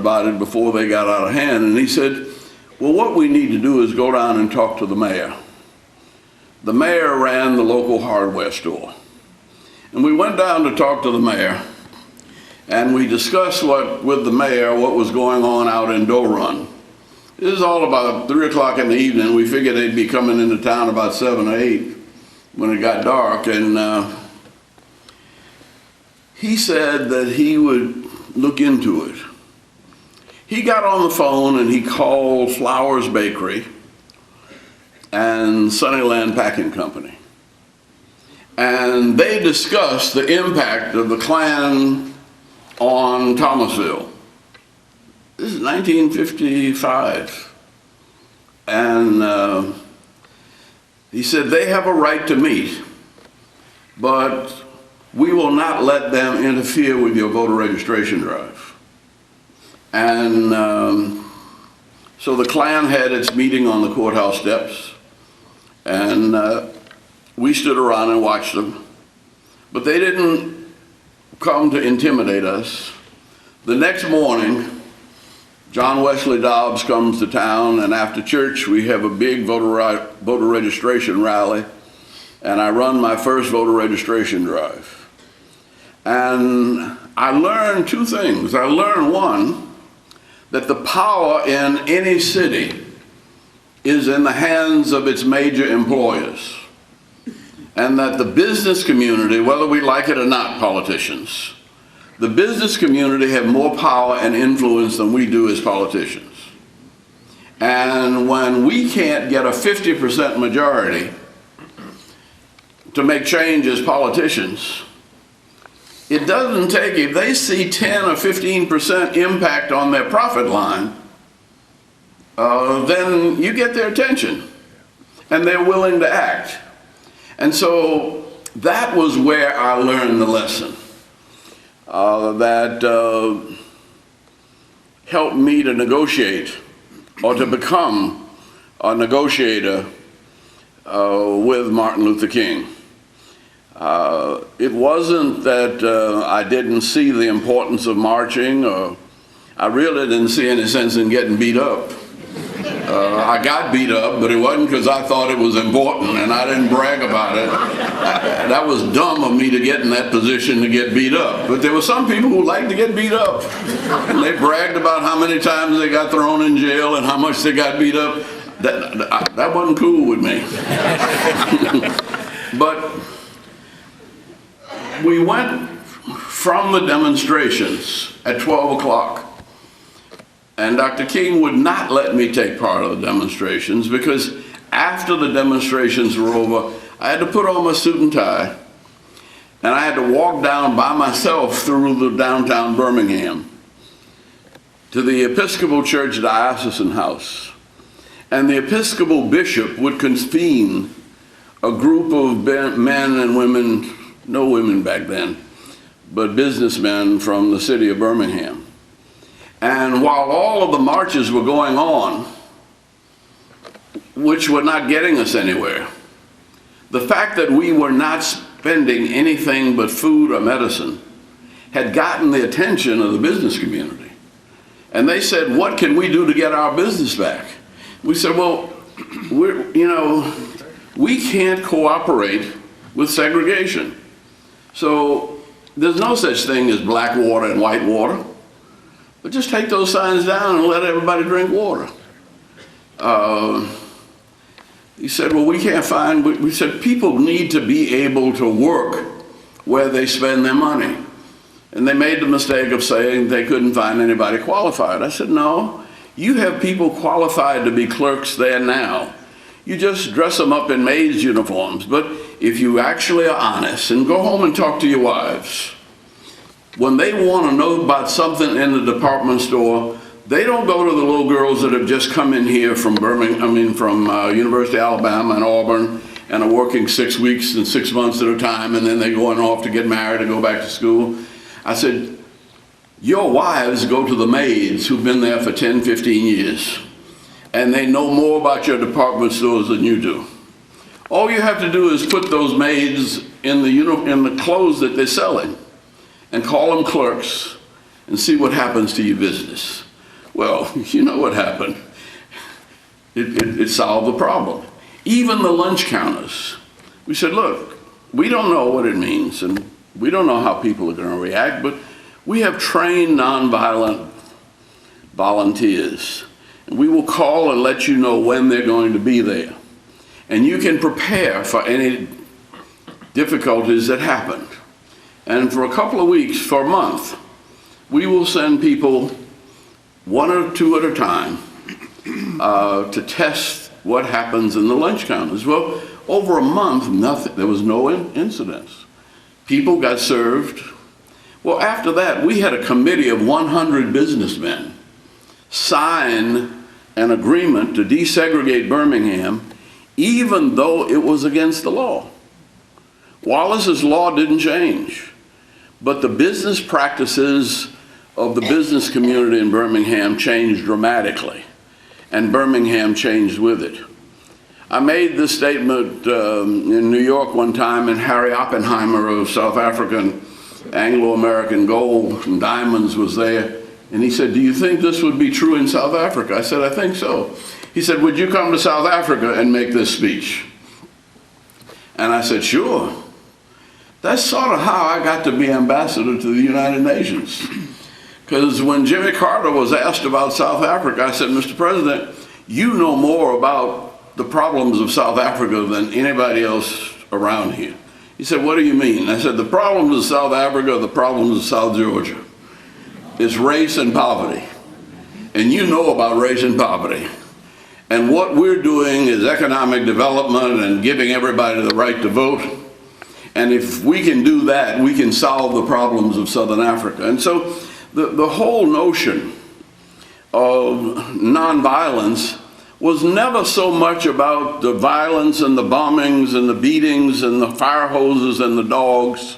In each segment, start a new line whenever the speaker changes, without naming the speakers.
about it before they got out of hand. And he said, well, what we need to do is go down and talk to the mayor. The mayor ran the local hardware store. And we went down to talk to the mayor, and we discussed with the mayor what was going on out in Doe Run. This is all about 3 o'clock in the evening. We figured they'd be coming into town about 7 or 8 when it got dark. And he said that he would look into it. He got on the phone and he called Flowers Bakery and Sunnyland Packing Company. And they discussed the impact of the Klan on Thomasville. This is 1955. And he said, they have a right to meet, but we will not let them interfere with your voter registration drive. And so the Klan had its meeting on the courthouse steps, and we stood around and watched them. But they didn't come to intimidate us. The next morning, John Wesley Dobbs comes to town, and after church we have a big voter registration rally, and I run my first voter registration drive. And I learned 2 things. I learned, one, that the power in any city is in the hands of its major employers, and that the business community, whether we like it or not, politicians, the business community have more power and influence than we do as politicians. And when we can't get a 50% majority to make change as politicians, it doesn't take, if they see 10 or 15% impact on their profit line, then you get their attention and they're willing to act. And so that was where I learned the lesson that helped me to negotiate or to become a negotiator with Martin Luther King. It wasn't that I didn't see the importance of marching, or I really didn't see any sense in getting beat up. I got beat up, but it wasn't because I thought it was important and I didn't brag about it. That was dumb of me to get in that position to get beat up. But there were some people who liked to get beat up. And they bragged about how many times they got thrown in jail and how much they got beat up. That wasn't cool with me. But we went from the demonstrations at 12 o'clock. And Dr. King would not let me take part of the demonstrations, because after the demonstrations were over, I had to put on my suit and tie, and I had to walk down by myself through the downtown Birmingham to the Episcopal Church Diocesan House. And the Episcopal bishop would convene a group of men and women, no women back then, but businessmen from the city of Birmingham. And while all of the marches were going on, which were not getting us anywhere, the fact that we were not spending anything but food or medicine had gotten the attention of the business community. And they said, what can we do to get our business back? We said, well, we can't cooperate with segregation. So there's no such thing as black water and white water. But just take those signs down and let everybody drink water. He said, well, we can't find, we said, people need to be able to work where they spend their money. And they made the mistake of saying they couldn't find anybody qualified. I said, no, you have people qualified to be clerks there now. You just dress them up in maids' uniforms. But if you actually are honest, and go home and talk to your wives, when they want to know about something in the department store, they don't go to the little girls that have just come in here from University of Alabama and Auburn and are working 6 weeks and 6 months at a time, and then they're going off to get married and go back to school. I said, your wives go to the maids who've been there for 10, 15 years, and they know more about your department stores than you do. All you have to do is put those maids in the clothes that they're selling, and call them clerks, and see what happens to your business. Well, you know what happened. It solved the problem. Even the lunch counters. We said, look, we don't know what it means, and we don't know how people are going to react, but we have trained nonviolent volunteers. And we will call and let you know when they're going to be there. And you can prepare for any difficulties that happen. And for a couple of weeks, for a month, we will send people one or two at a time to test what happens in the lunch counters. Well, over a month, nothing. There was no incidents. People got served. Well, after that, we had a committee of 100 businessmen sign an agreement to desegregate Birmingham, even though it was against the law. Wallace's law didn't change, but the business practices of the business community in Birmingham changed dramatically, and Birmingham changed with it. I made this statement in New York one time, and Harry Oppenheimer of South African Anglo-American Gold and Diamonds was there, and he said, do you think this would be true in South Africa? I said, I think so. He said, would you come to South Africa and make this speech? And I said, sure. That's sort of how I got to be ambassador to the United Nations. Because when Jimmy Carter was asked about South Africa, I said, Mr. President, you know more about the problems of South Africa than anybody else around here. He said, what do you mean? I said, the problems of South Africa are the problems of South Georgia. It's race and poverty. And you know about race and poverty. And what we're doing is economic development and giving everybody the right to vote. And if we can do that, we can solve the problems of Southern Africa. And so the whole notion of nonviolence was never so much about the violence and the bombings and the beatings and the fire hoses and the dogs.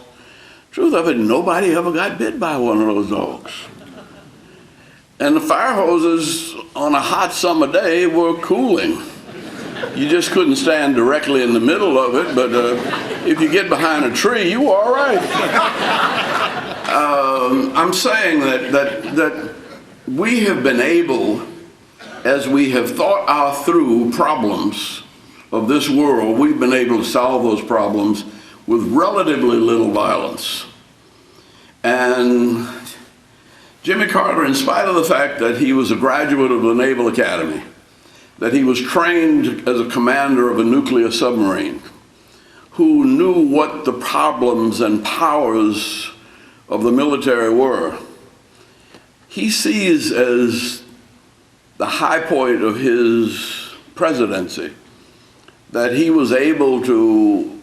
Truth of it, nobody ever got bit by one of those dogs. And the fire hoses on a hot summer day were cooling. You just couldn't stand directly in the middle of it, but if you get behind a tree, you were all right. I'm saying that we have been able, as we have thought through problems of this world, we've been able to solve those problems with relatively little violence. And Jimmy Carter, in spite of the fact that he was a graduate of the Naval Academy, that he was trained as a commander of a nuclear submarine, who knew what the problems and powers of the military were, he sees as the high point of his presidency that he was able to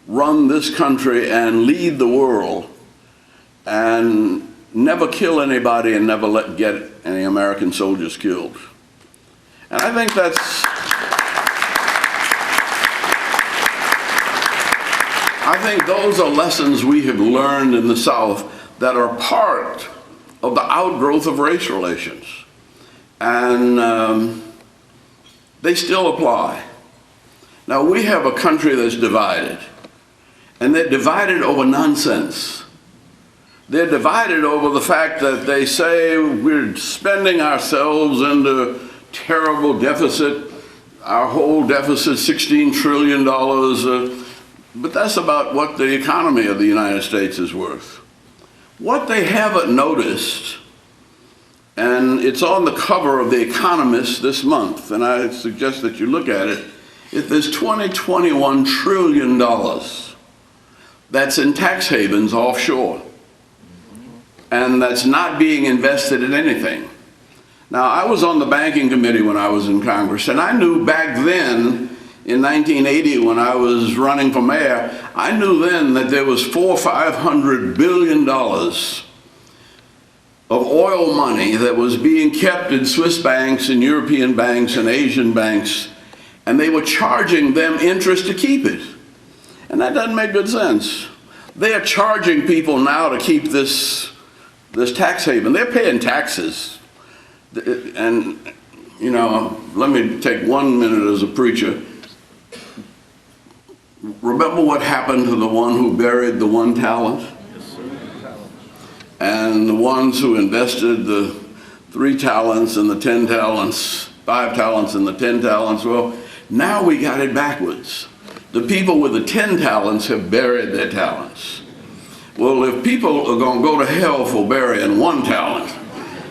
run this country and lead the world and never kill anybody and never get any American soldiers killed. And I think those are lessons we have learned in the South that are part of the outgrowth of race relations. And they still apply. Now, we have a country that's divided, and they're divided over nonsense. They're divided over the fact that they say we're spending ourselves into terrible deficit, our whole deficit, $16 trillion, but that's about what the economy of the United States is worth. What they haven't noticed, and it's on the cover of The Economist this month, and I suggest that you look at it, there's $21 trillion that's in tax havens offshore, and that's not being invested in anything. Now, I was on the banking committee when I was in Congress, and I knew back then, in 1980, when I was running for mayor, I knew then that there was $400 or $500 billion of oil money that was being kept in Swiss banks and European banks and Asian banks, and they were charging them interest to keep it. And that doesn't make good sense. They are charging people now to keep this tax haven. They're paying taxes. And, you know, let me take 1 minute as a preacher. Remember what happened to the one who buried the 1 talent? And the ones who invested the 3 talents and the 10 talents, 5 talents and the 10 talents. Well, now we got it backwards. The people with the 10 talents have buried their talents. Well, if people are going to go to hell for burying 1 talent,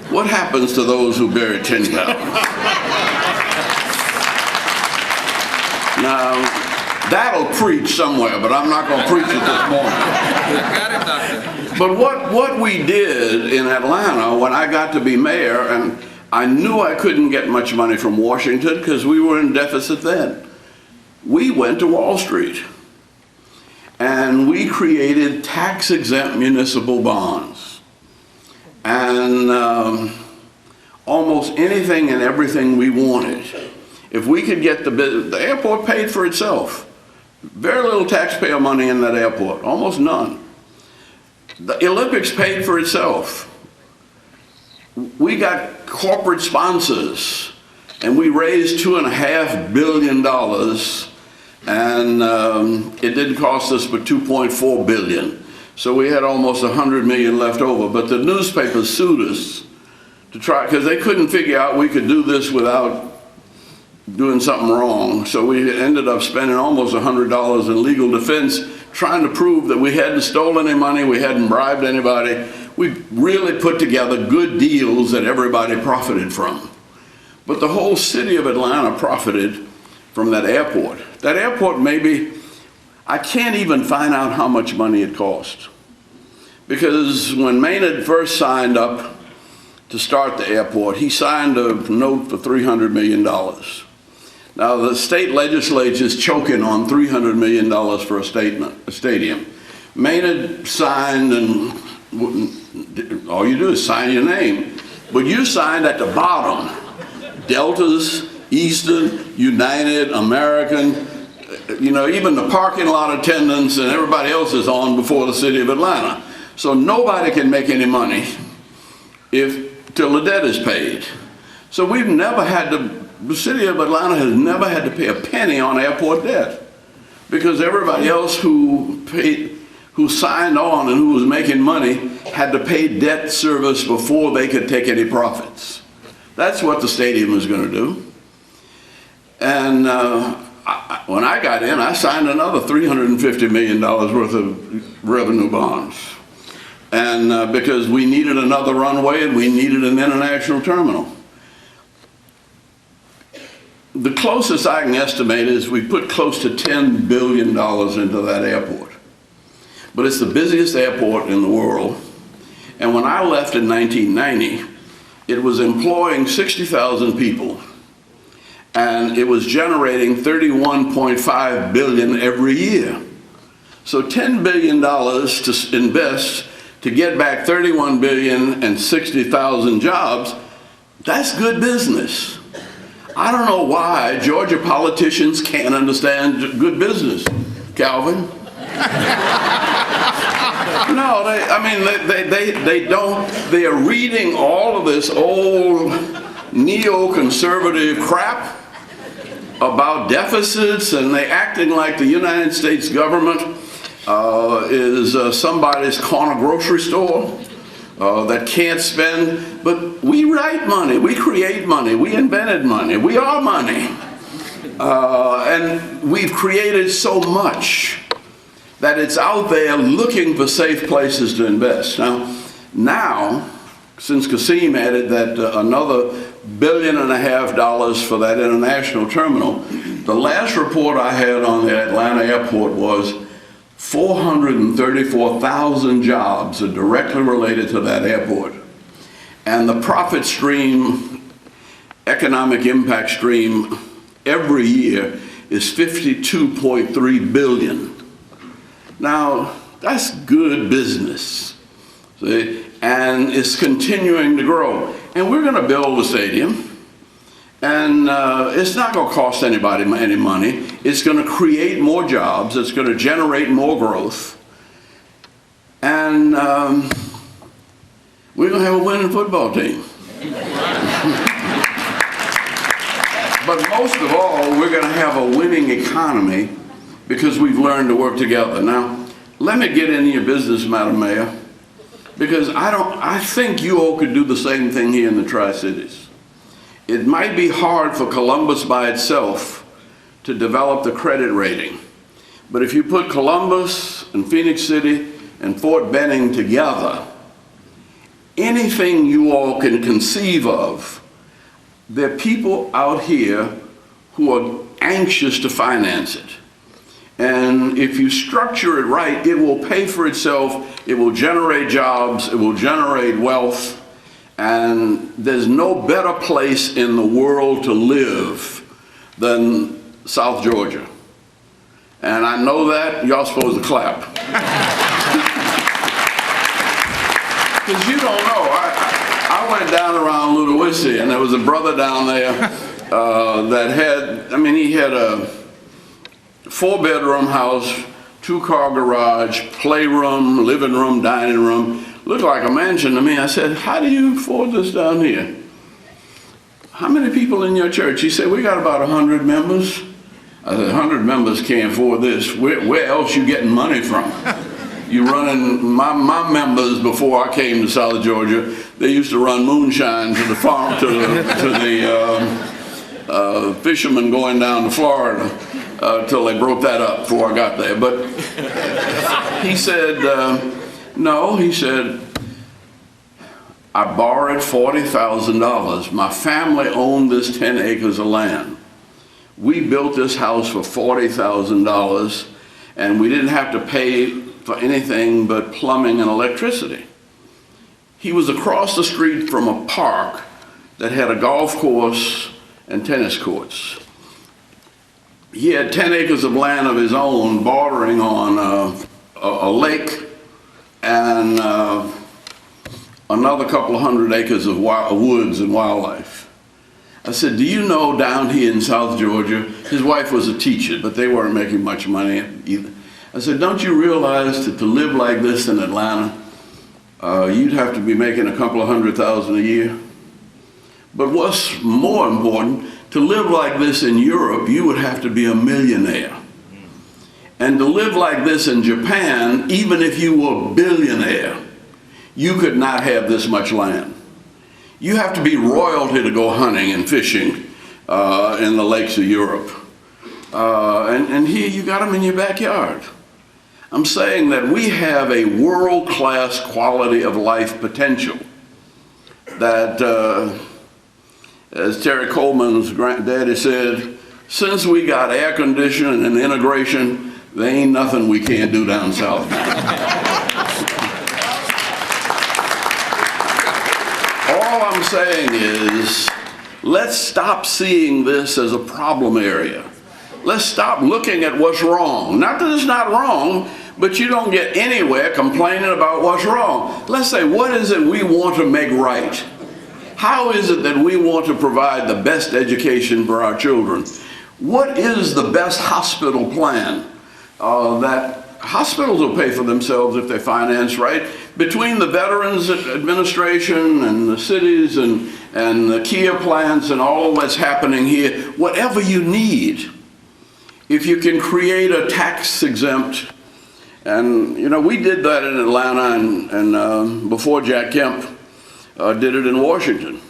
what happens to those who bury 10 talents? Now, that'll preach somewhere, but I'm not going to preach it this morning.
Got it, Doctor.
But what we did in Atlanta when I got to be mayor, and I knew I couldn't get much money from Washington because we were in deficit then, we went to Wall Street and we created tax-exempt municipal bonds. And almost anything and everything we wanted. If we could get the airport paid for itself. Very little taxpayer money in that airport, almost none. The Olympics paid for itself. We got corporate sponsors, and we raised $2.5 billion, and it didn't cost us but $2.4 billion. So we had almost $100 million left over, but the newspapers sued us to try, because they couldn't figure out we could do this without doing something wrong. So we ended up spending almost $100 in legal defense trying to prove that we hadn't stolen any money, we hadn't bribed anybody. We really put together good deals that everybody profited from. But the whole city of Atlanta profited from that airport. That airport, maybe, I can't even find out how much money it cost. Because when Maynard first signed up to start the airport, he signed a note for $300 million. Now, the state legislature is choking on $300 million for a stadium. Maynard signed, and all you do is sign your name. But you signed at the bottom. Deltas, Eastern, United, American, you know, even the parking lot attendants and everybody else is on before the city of Atlanta. So nobody can make any money till the debt is paid. So we've never had to, the city of Atlanta has never had to pay a penny on airport debt, because everybody else who signed on and who was making money had to pay debt service before they could take any profits. That's what the stadium is going to do. And when I got in, I signed another $350 million worth of revenue bonds. And because we needed another runway and we needed an international terminal. The closest I can estimate is we put close to $10 billion into that airport. But it's the busiest airport in the world. And when I left in 1990, it was employing 60,000 people. And it was generating $31.5 billion every year. So $10 billion to invest to get back $31 billion and 60,000 jobs, that's good business. I don't know why Georgia politicians can't understand good business, Calvin. No, they don't. They are reading all of this old neoconservative crap about deficits, and they acting like the United States government is somebody's corner grocery store that can't spend. But we write money, we create money, we invented money, we are money. And we've created so much that it's out there looking for safe places to invest. Now, since Kasim added that another $1.5 billion for that international terminal, the last report I had on the Atlanta airport was 434,000 jobs are directly related to that airport. And the profit stream, economic impact stream, every year is $52.3 billion. Now, that's good business, see? And it's continuing to grow. And we're going to build a stadium, and it's not going to cost anybody any money. It's going to create more jobs. It's going to generate more growth. And we're going to have a winning football team. But most of all, we're going to have a winning economy because we've learned to work together. Now, let me get into your business, Madam Mayor. Because I think you all could do the same thing here in the Tri-Cities. It might be hard for Columbus by itself to develop the credit rating. But if you put Columbus and Phoenix City and Fort Benning together, anything you all can conceive of, there are people out here who are anxious to finance it. And if you structure it right, it will pay for itself, it will generate jobs, it will generate wealth, and there's no better place in the world to live than South Georgia. And I know that, y'all supposed to clap. Because you don't know, I went down around Ludowici, and there was a brother down there that had, he had a 4-bedroom house, 2-car garage, playroom, living room, dining room. Looked like a mansion to me. I said, how do you afford this down here? How many people in your church? He said, we got about 100 members. I said, 100 members can't afford this. Where else you getting money from? You running, my members before I came to South Georgia, they used to run moonshine to the farm, to the fishermen going down to Florida till they broke that up before I got there. But he said, no, he said, I borrowed $40,000. My family owned this 10 acres of land. We built this house for $40,000, and we didn't have to pay for anything but plumbing and electricity. He was across the street from a park that had a golf course and tennis courts. He had 10 acres of land of his own bordering on a lake and another couple of 100 acres of woods and wildlife. I said, do you know down here in South Georgia, his wife was a teacher, but they weren't making much money either. I said, don't you realize that to live like this in Atlanta, you'd have to be making a couple of $100,000 a year? But what's more important, to live like this in Europe, you would have to be a millionaire. And to live like this in Japan, even if you were a billionaire, you could not have this much land. You have to be royalty to go hunting and fishing in the lakes of Europe. And here you got them in your backyard. I'm saying that we have a world-class quality of life potential that, as Terry Coleman's granddaddy said, since we got air conditioning and integration, there ain't nothing we can't do down south. All I'm saying is, let's stop seeing this as a problem area. Let's stop looking at what's wrong. Not that it's not wrong, but you don't get anywhere complaining about what's wrong. Let's say, what is it we want to make right? How is it that we want to provide the best education for our children? What is the best hospital plan? That hospitals will pay for themselves if they finance right. Between the Veterans Administration and the cities and the Kia plants and all that's happening here, whatever you need, if you can create a tax exempt, and we did that in Atlanta and before Jack Kemp did it in Washington.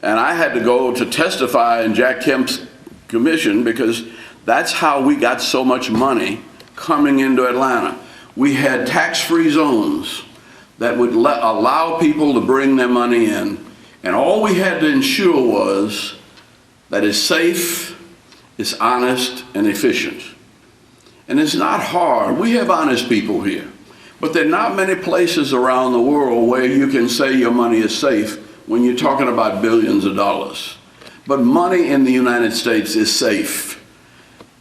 And I had to go to testify in Jack Kemp's commission because that's how we got so much money coming into Atlanta. We had tax-free zones that would allow people to bring their money in. And all we had to ensure was that it's safe, it's honest, and efficient. And it's not hard. We have honest people here. But there are not many places around the world where you can say your money is safe when you're talking about billions of dollars. But money in the United States is safe.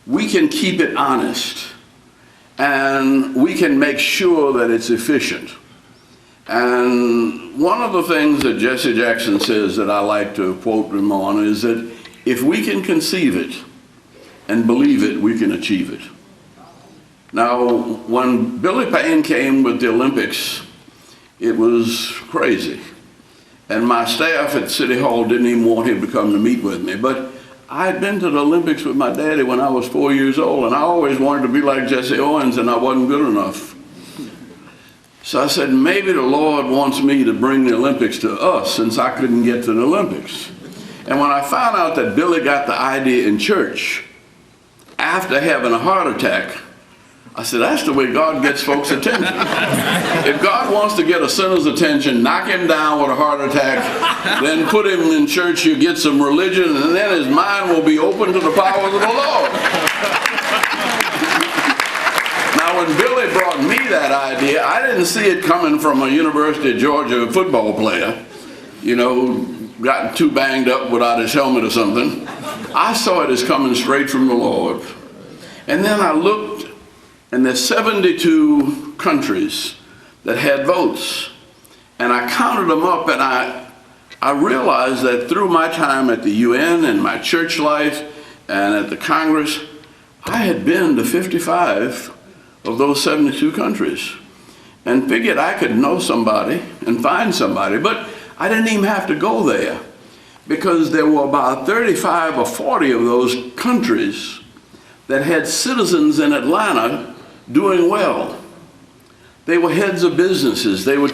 We can keep it honest. And we can make sure that it's efficient. And one of the things that Jesse Jackson says that I like to quote him on is that if we can conceive it and believe it, we can achieve it. Now, when Billy Payne came with the Olympics, it was crazy. And my staff at City Hall didn't even want him to come to meet with me. But I had been to the Olympics with my daddy when I was 4 years old, and I always wanted to be like Jesse Owens, and I wasn't good enough. So I said, maybe the Lord wants me to bring the Olympics to us since I couldn't get to the Olympics. And when I found out that Billy got the idea in church after having a heart attack, I said, that's the way God gets folks' attention. If God wants to get a sinner's attention, knock him down with a heart attack, then put him in church, you get some religion, and then his mind will be open to the powers of the Lord. Now, when Billy brought me that idea, I didn't see it coming from a University of Georgia football player, you know, gotten too banged up without his helmet or something. I saw it as coming straight from the Lord. And then I looked, and there's 72 countries that had votes. And I counted them up, and I realized that through my time at the UN and my church life and at the Congress, I had been to 55 of those 72 countries and figured I could know somebody and find somebody, but I didn't even have to go there because there were about 35 or 40 of those countries that had citizens in Atlanta doing well. They were heads of businesses. They were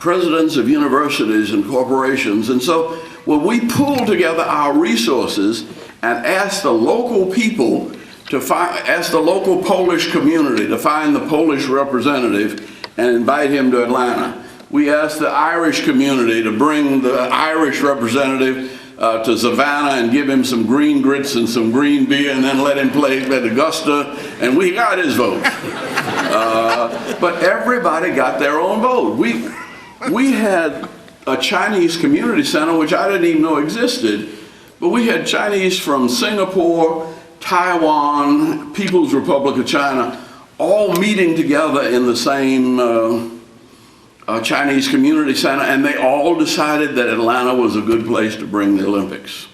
presidents of universities and corporations. And so when we pulled together our resources and asked the local people to ask the local Polish community to find the Polish representative and invite him to Atlanta. We asked the Irish community to bring the Irish representative to Savannah and give him some green grits and some green beer and then let him play at Augusta, and we got his vote. But everybody got their own vote. We had a Chinese community center, which I didn't even know existed, but we had Chinese from Singapore, Taiwan, People's Republic of China, all meeting together in the same Chinese Community Center, and they all decided that Atlanta was a good place to bring the Olympics.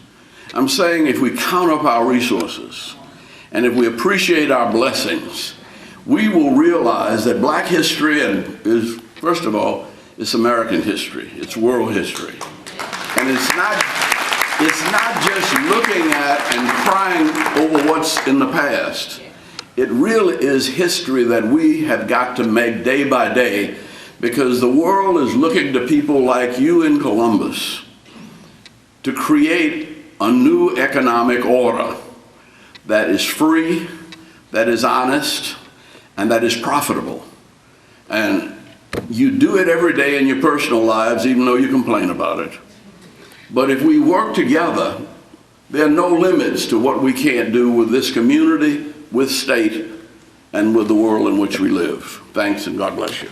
I'm saying if we count up our resources and if we appreciate our blessings, we will realize that black history is, first of all, it's American history, it's world history. And it's not just looking at and crying over what's in the past. It really is history that we have got to make day by day, because the world is looking to people like you in Columbus to create a new economic order that is free, that is honest, and that is profitable. And you do it every day in your personal lives, even though you complain about it. But if we work together, there are no limits to what we can't do with this community, with state, and with the world in which we live. Thanks, and God bless you.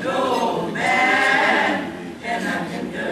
No man cannot hinder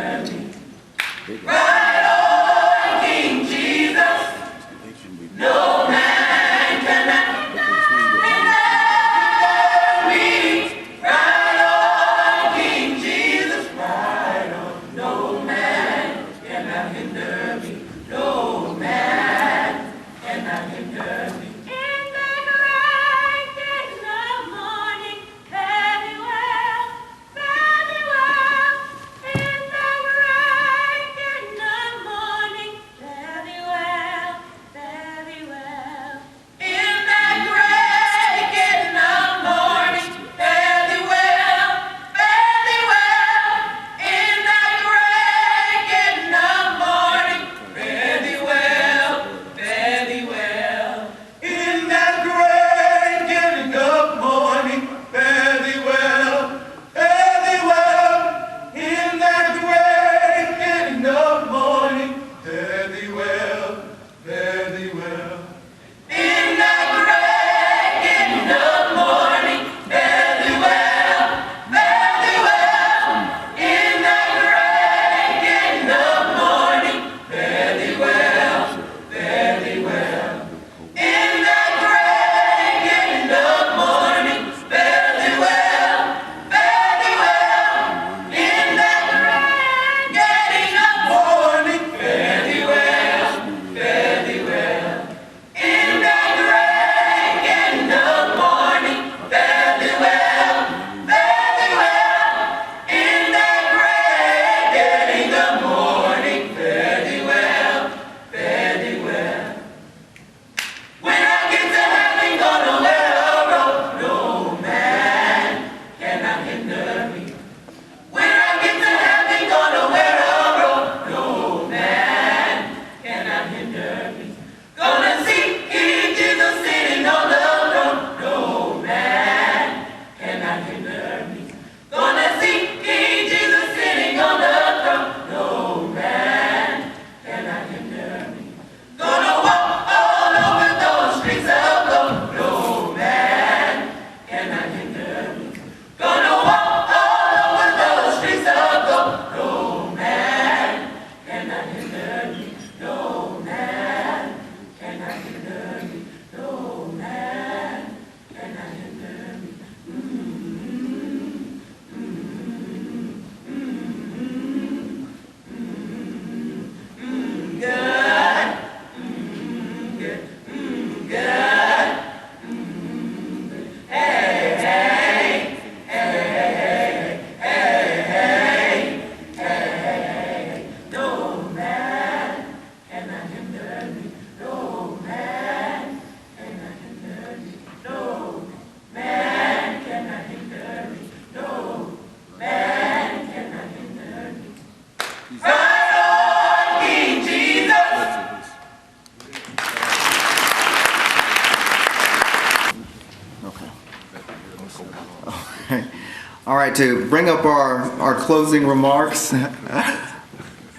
All right, to bring up our closing remarks,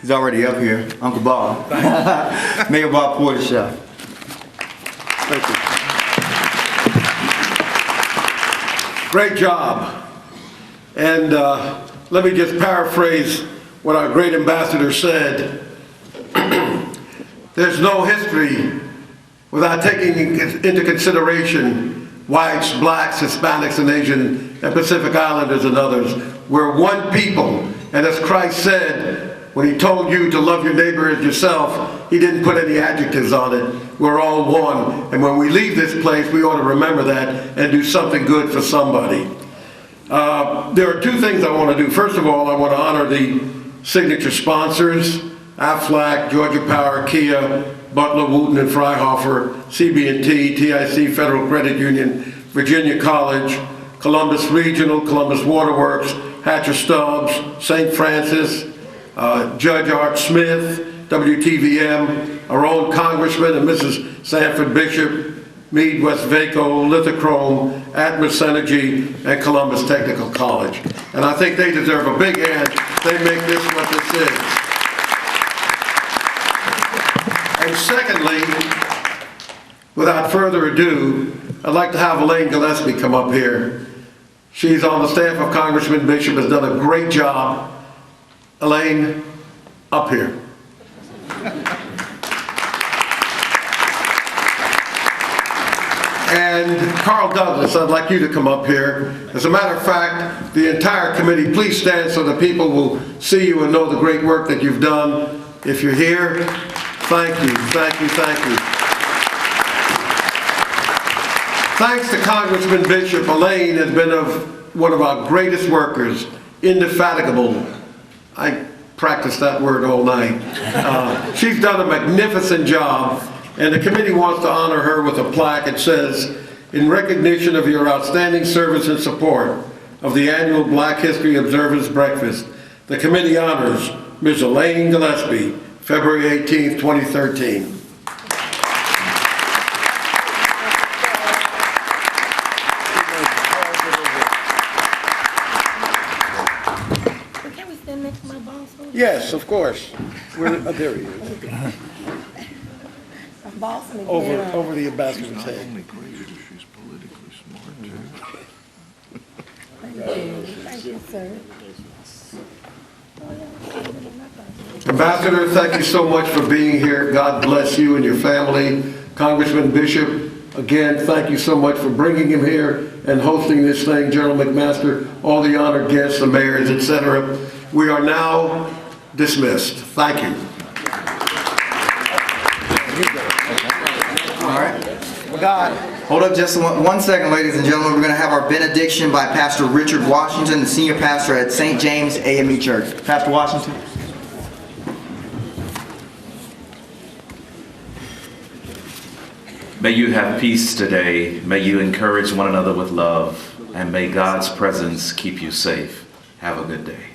he's already up here, Uncle Bob. Mayor Bob Porter.
Thank you. Great job. And let me just paraphrase what our great ambassador said. There's no history without taking into consideration whites, blacks, Hispanics, and Asian and Pacific Islanders and others. We're one people. And as Christ said, when he told you to love your neighbor as yourself, he didn't put any adjectives on it. We're all one. And when we leave this place, we ought to remember that and do something good for somebody. There are two things I want to do. First of all, I want to honor the signature sponsors, Aflac, Georgia Power, Kia, Butler, Wooten, and Freihofer, CB&T, TIC, Federal Credit Union, Virginia College, Columbus Regional, Columbus Waterworks, Hatcher Stubbs, St. Francis, Judge Art Smith, WTVM, our own Congressman and Mrs. Sanford Bishop, Meade Westvaco, Lithochrome, Atmos Energy, and Columbus Technical College. And I think they deserve a big hand. They make this what this is. And secondly, without further ado, I'd like to have Elaine Gillespie come up here. She's on the staff of Congressman Bishop, has done a great job. Elaine, up here. And Carl Douglas, I'd like you to come up here. As a matter of fact, the entire committee, please stand so that people will see you and know the great work that you've done. If you're here, thank you, thank you, thank you. Thanks to Congressman Bishop, Elaine has been one of our greatest workers, indefatigable. I practiced that word all night. She's done a magnificent job, and the committee wants to honor her with a plaque. It says, in recognition of your outstanding service and support of the annual Black History Observance Breakfast, the committee honors Ms. Elaine Gillespie, February 18th, 2013.
Can we stand next to my boss?
Yes, of course. There he is.
Boss me.
Over the ambassador's head.
Thank you, sir.
Ambassador, thank you so much for being here. God bless you and your family. Congressman Bishop, again, thank you so much for bringing him here and hosting this thing. General McMaster, all the honored guests, the mayors, etc. We are now dismissed. Thank you.
All right. Hold up just one second, ladies and gentlemen. We're going to have our benediction by Pastor Richard Washington, the senior pastor at St. James AME Church. Pastor Washington.
May you have peace today. May you encourage one another with love. And may God's presence keep you safe. Have a good day.